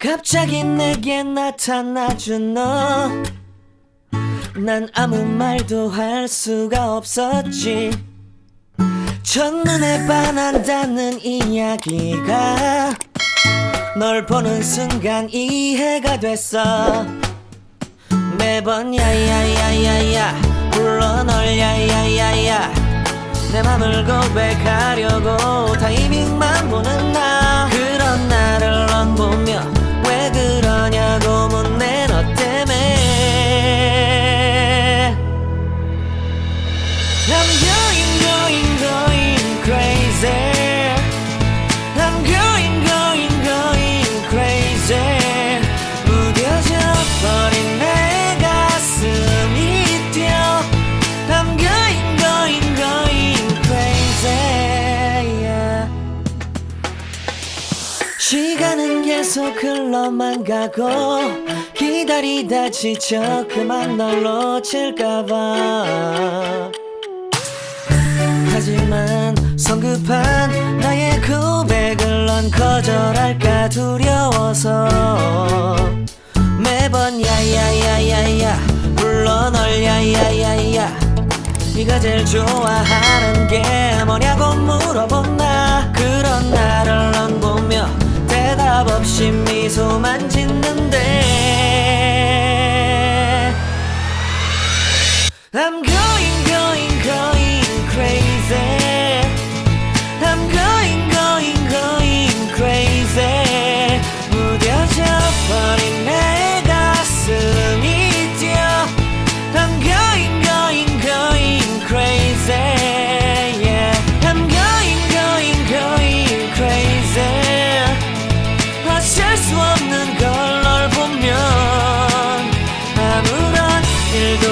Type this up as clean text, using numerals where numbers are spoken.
갑자기 내게 나타나준 너, 난 아무 말도 할 수가 없었지. 첫눈에 반한다는 이야기가 널 보는 순간 이해가 됐어. 매번 야야야야야 불러 널 야야야야, 내 맘을 고백하려고 타이밍만 보는 나. 그런 나를 넌 보며 왜 그러냐고 묻네. 너 때문에 I'm going crazy. I'm going crazy. 무뎌져 버린 내 가슴이 뛰어. I'm going crazy, yeah. 시간은 계속 흘러만 가고 기다리다 지쳐 그만 널 놓칠까봐. 하지만 성급한 나의 고백을 넌 거절할까 두려워서 매번 야야야야야 불러 널 야야야야. 네가 제일 좋아하는 게 뭐냐고 물어본 나. 그런 나를 넌 보며 대답 없이 미소만 짓는데 I'm going crazy. I'm going crazy. 무뎌져 버린 내 가슴이 뛰어. I'm going crazy, yeah. I'm going crazy. 어쩔 수 없는 걸 널 보면 아무런 일도